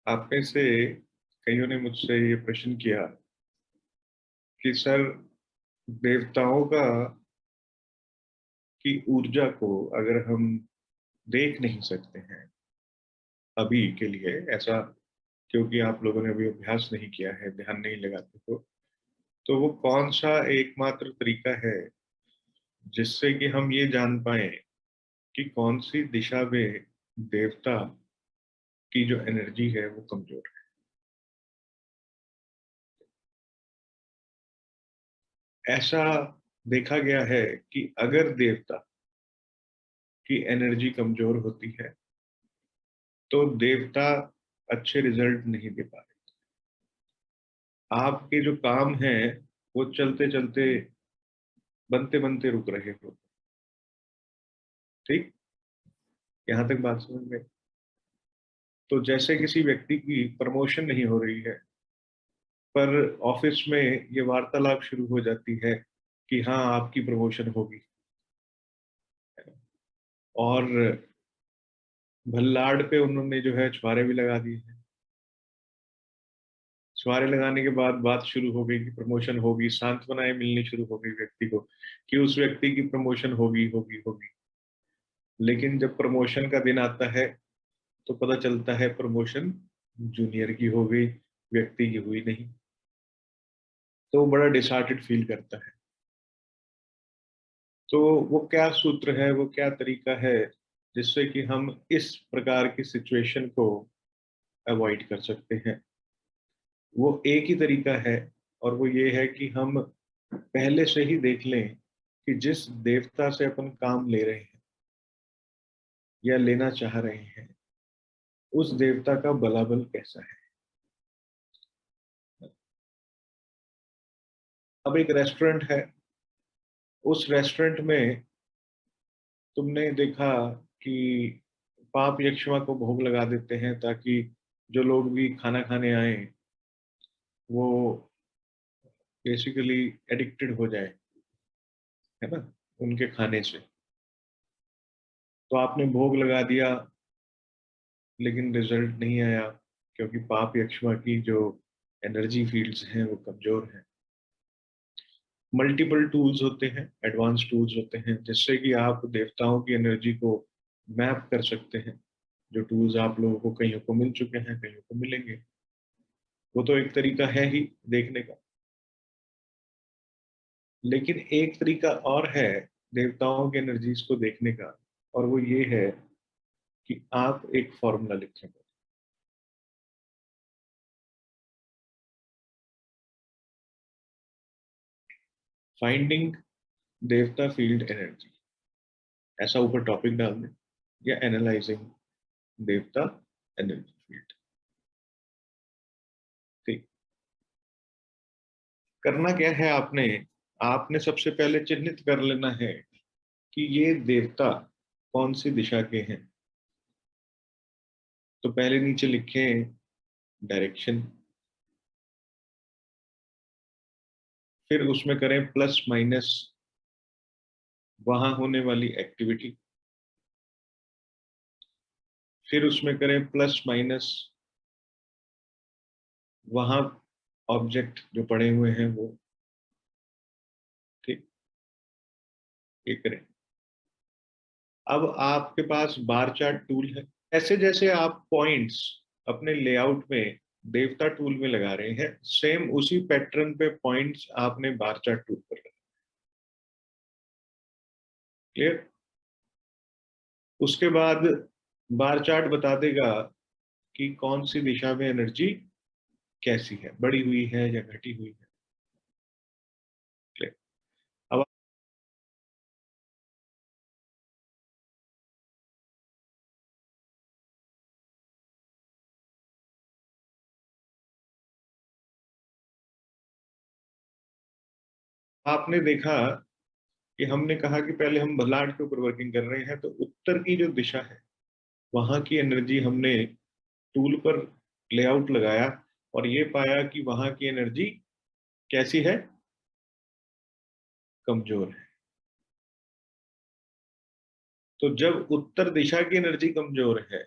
आप में से कईयों ने मुझसे ये प्रश्न किया कि सर, देवताओं का की ऊर्जा को अगर हम देख नहीं सकते हैं अभी के लिए, ऐसा क्योंकि आप लोगों ने अभी अभ्यास नहीं किया है, ध्यान नहीं लगाते तो वो कौन सा एकमात्र तरीका है जिससे कि हम ये जान पाए कि कौन सी दिशा में देवता की जो एनर्जी है वो कमजोर है। ऐसा देखा गया है कि अगर देवता की एनर्जी कमजोर होती है तो देवता अच्छे रिजल्ट नहीं दे पा रहे। आपके जो काम हैं वो चलते चलते बनते बनते रुक रहे हो। ठीक, यहाँ तक बात समझ में? तो जैसे किसी व्यक्ति की प्रमोशन नहीं हो रही है, पर ऑफिस में ये वार्तालाप शुरू हो जाती है कि हाँ, आपकी प्रमोशन होगी, और भल्लाड़ पे उन्होंने जो है छुआरे भी लगा दिए हैं। छुआरे लगाने के बाद बात शुरू हो गई कि प्रमोशन होगी, सांत्वनाएं मिलनी शुरू हो गई व्यक्ति को कि उस व्यक्ति की प्रमोशन होगी होगी होगी। लेकिन जब प्रमोशन का दिन आता है तो पता चलता है प्रमोशन जूनियर की हो गई, व्यक्ति की हुई नहीं। तो वो बड़ा डिसहार्टेड फील करता है। तो वो क्या सूत्र है, वो क्या तरीका है जिससे कि हम इस प्रकार की सिचुएशन को अवॉइड कर सकते हैं? वो एक ही तरीका है, और वो ये है कि हम पहले से ही देख लें कि जिस देवता से अपन काम ले रहे हैं या लेना चाह रहे हैं, उस देवता का बलाबल कैसा है। अब एक रेस्टोरेंट है, उस रेस्टोरेंट में तुमने देखा कि पाप यक्षमा को भोग लगा देते हैं ताकि जो लोग भी खाना खाने आए वो बेसिकली एडिक्टेड हो जाए, है ना, उनके खाने से। तो आपने भोग लगा दिया, लेकिन रिजल्ट नहीं आया, क्योंकि पाप यक्षमा की जो एनर्जी फील्ड्स हैं वो कमजोर हैं। मल्टीपल टूल्स होते हैं, एडवांस टूल्स होते हैं, जिससे कि आप देवताओं की एनर्जी को मैप कर सकते हैं। जो टूल्स आप लोगों को कईयों को मिल चुके हैं, कईयों को मिलेंगे। वो तो एक तरीका है ही देखने का। लेकिन एक तरीका और है देवताओं की एनर्जीज को देखने का, और वो ये है कि आप एक फॉर्मूला लिखें। फाइंडिंग देवता फील्ड एनर्जी, ऐसा ऊपर टॉपिक डाल दें, या एनालाइजिंग देवता एनर्जी फील्ड। ठीक, करना क्या है आपने? आपने सबसे पहले चिन्हित कर लेना है कि ये देवता कौन सी दिशा के हैं। तो पहले नीचे लिखें डायरेक्शन, फिर उसमें करें प्लस माइनस वहां होने वाली एक्टिविटी, फिर उसमें करें प्लस माइनस वहां ऑब्जेक्ट जो पड़े हुए हैं वो। ठीक, ये करें। अब आपके पास बार चार्ट टूल है। ऐसे जैसे आप पॉइंट्स अपने लेआउट में देवता टूल में लगा रहे हैं, सेम उसी पैटर्न पे पॉइंट्स आपने बार चार्ट टूल पर लगाए। क्लियर? उसके बाद बार चार्ट बता देगा कि कौन सी दिशा में एनर्जी कैसी है, बढ़ी हुई है या घटी हुई है। क्लियर? अब आपने देखा कि हमने कहा कि पहले हम बलाट के ऊपर वर्किंग कर रहे हैं, तो उत्तर की जो दिशा है वहां की एनर्जी हमने टूल पर लेआउट लगाया, और ये पाया कि वहां की एनर्जी कैसी है, कमजोर है। तो जब उत्तर दिशा की एनर्जी कमजोर है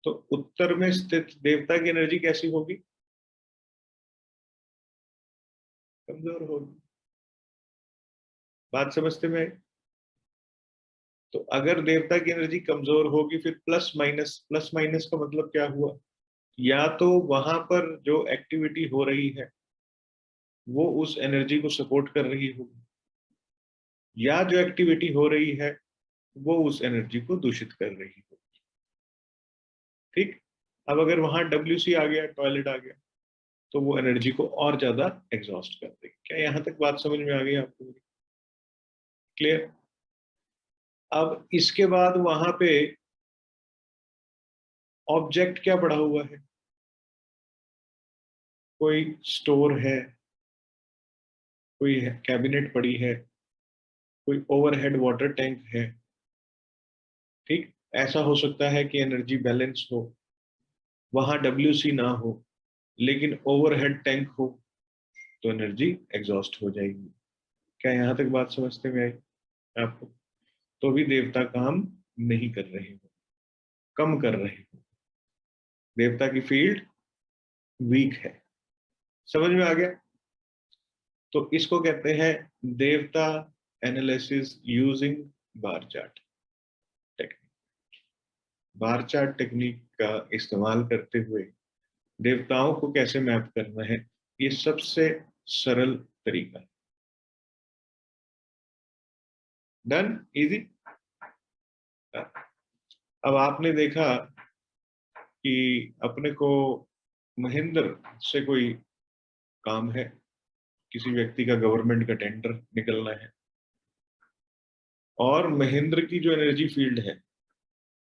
तो उत्तर में स्थित देवता की एनर्जी कैसी होगी? कमजोर होगी। बात समझते में आई? तो अगर देवता की एनर्जी कमजोर होगी, फिर प्लस माइनस का मतलब क्या हुआ? या तो वहां पर जो एक्टिविटी हो रही है वो उस एनर्जी को सपोर्ट कर रही होगी, या जो एक्टिविटी हो रही है वो उस एनर्जी को दूषित कर रही होगी। ठीक। अब अगर वहां WC आ गया, टॉयलेट आ गया, तो वो एनर्जी को और ज्यादा एग्जॉस्ट कर देगी। क्या यहां तक बात समझ में आ गई आपको? क्लियर? अब इसके बाद वहां पे ऑब्जेक्ट क्या पड़ा हुआ है? कोई स्टोर है, कोई कैबिनेट पड़ी है, कोई ओवरहेड वाटर टैंक है। ठीक। ऐसा हो सकता है कि एनर्जी बैलेंस हो, वहां WC ना हो, लेकिन ओवरहेड टैंक हो, तो एनर्जी एग्जॉस्ट हो जाएगी। क्या यहां तक बात समझते में आई आपको? तो भी देवता काम नहीं कर रहे हो, कम कर रहे हो, देवता की फील्ड वीक है। समझ में आ गया? तो इसको कहते हैं देवता analysis using bar chart technique. Bar chart technique का इस्तेमाल करते हुए देवताओं को कैसे मैप करना है, ये सबसे सरल तरीका है। डन? इजी। अब आपने देखा कि अपने को महेंद्र से कोई काम है, किसी व्यक्ति का गवर्नमेंट का टेंडर निकलना है, और महेंद्र की जो एनर्जी फील्ड है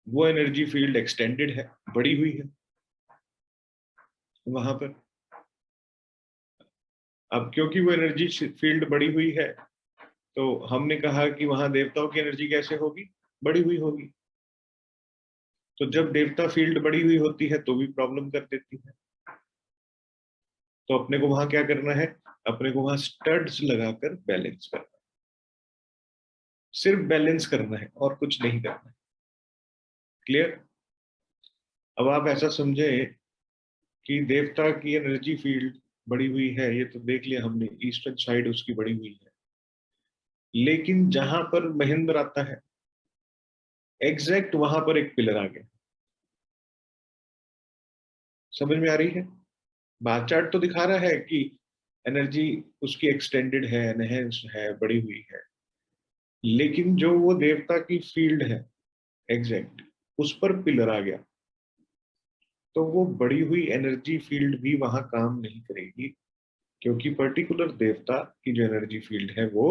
वो एनर्जी फील्ड एक्सटेंडेड है, बड़ी हुई है वहां पर। अब क्योंकि वो एनर्जी फील्ड बड़ी हुई है, तो हमने कहा कि वहां देवताओं की एनर्जी कैसे होगी? बड़ी हुई होगी। तो जब देवता फील्ड बड़ी हुई होती है तो भी प्रॉब्लम कर देती है। तो अपने को वहां क्या करना है? अपने को वहां स्टड्स लगाकर बैलेंस करना है। सिर्फ बैलेंस करना है और कुछ नहीं करना है। क्लियर? अब आप ऐसा समझे कि देवता की एनर्जी फील्ड बड़ी हुई है, ये तो देख लिया हमने, ईस्टर्न साइड उसकी बड़ी हुई है। लेकिन जहां पर महेंद्र आता है, एग्जैक्ट वहां पर एक पिलर आ गया। समझ में आ रही है? बार चार्ट तो दिखा रहा है कि एनर्जी उसकी एक्सटेंडेड है, एनहेंस है, बड़ी हुई है, लेकिन जो वो देवता की फील्ड है एग्जैक्ट, उस पर पिलर आ गया, तो वो बड़ी हुई एनर्जी फील्ड भी वहां काम नहीं करेगी, क्योंकि पर्टिकुलर देवता की जो एनर्जी फील्ड है वो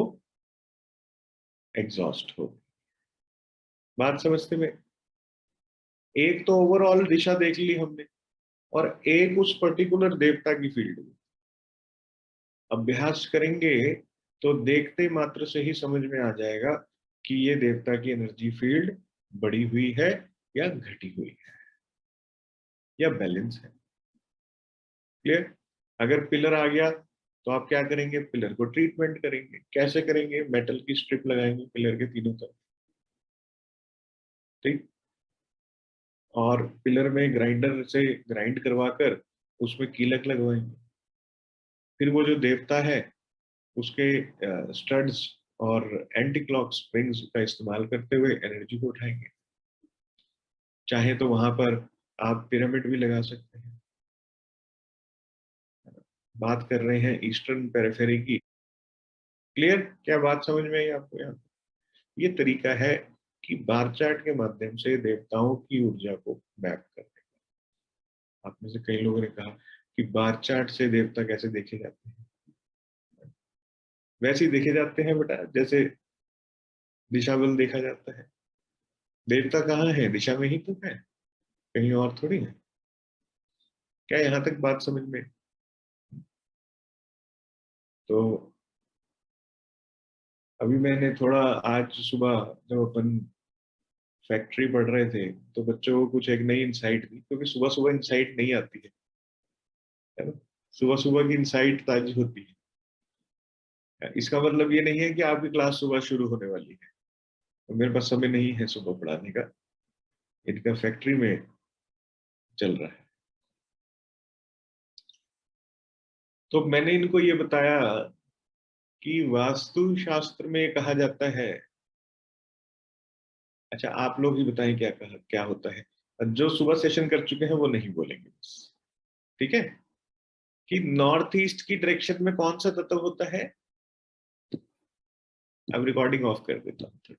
एग्जॉस्ट हो। बात समझते में? एक तो ओवरऑल दिशा देख ली हमने, और एक उस पर्टिकुलर देवता की फील्ड में अभ्यास करेंगे तो देखते मात्र से ही समझ में आ जाएगा कि ये देवता की एनर्जी फील्ड बड़ी हुई है या घटी हुई है या बैलेंस है। क्लियर? अगर पिलर आ गया तो आप क्या करेंगे? पिलर को ट्रीटमेंट करेंगे। कैसे करेंगे? मेटल की स्ट्रिप लगाएंगे पिलर के तीनों तरफ। ठीक। और पिलर में ग्राइंडर से ग्राइंड करवाकर उसमें कीलक लगवाएंगे। फिर वो जो देवता है उसके स्टड्स और एंटी क्लॉक स्प्रिंग्स का इस्तेमाल करते हुए एनर्जी को उठाएंगे। चाहे तो वहां पर आप पिरामिड भी लगा सकते हैं। बात कर रहे हैं ईस्टर्न पेरिफेरी की। क्लियर? क्या बात समझ में आई आपको? यहाँ ये तरीका है कि बार चार्ट के माध्यम से देवताओं की ऊर्जा को मैप करने का। आप में से कई लोगों ने कहा कि बार चार्ट से देवता कैसे देखे जाते हैं? वैसे ही देखे जाते हैं बेटा, जैसे दिशा बल देखा जाता है। देवता कहाँ है? दिशा में ही तो है, कहीं और थोड़ी है। क्या यहाँ तक बात समझ में? तो अभी मैंने थोड़ा, आज सुबह जब अपन फैक्ट्री पढ़ रहे थे, तो बच्चों को कुछ एक नई इंसाइट दी, क्योंकि सुबह सुबह इंसाइट नहीं आती है ना? सुबह सुबह की इंसाइट ताजी होती है। इसका मतलब ये नहीं है कि आपकी क्लास सुबह शुरू होने वाली है, तो मेरे पास समय नहीं है सुबह पढ़ाने का। इनका फैक्ट्री में चल रहा है। तो मैंने इनको ये बताया कि वास्तु शास्त्र में कहा जाता है, अच्छा आप लोग ही बताएं क्या होता है। जो सुबह सेशन कर चुके हैं वो नहीं बोलेंगे बस, ठीक है। कि नॉर्थ ईस्ट की डायरेक्शन में कौन सा तत्व होता है। अब रिकॉर्डिंग ऑफ कर देता हूँ।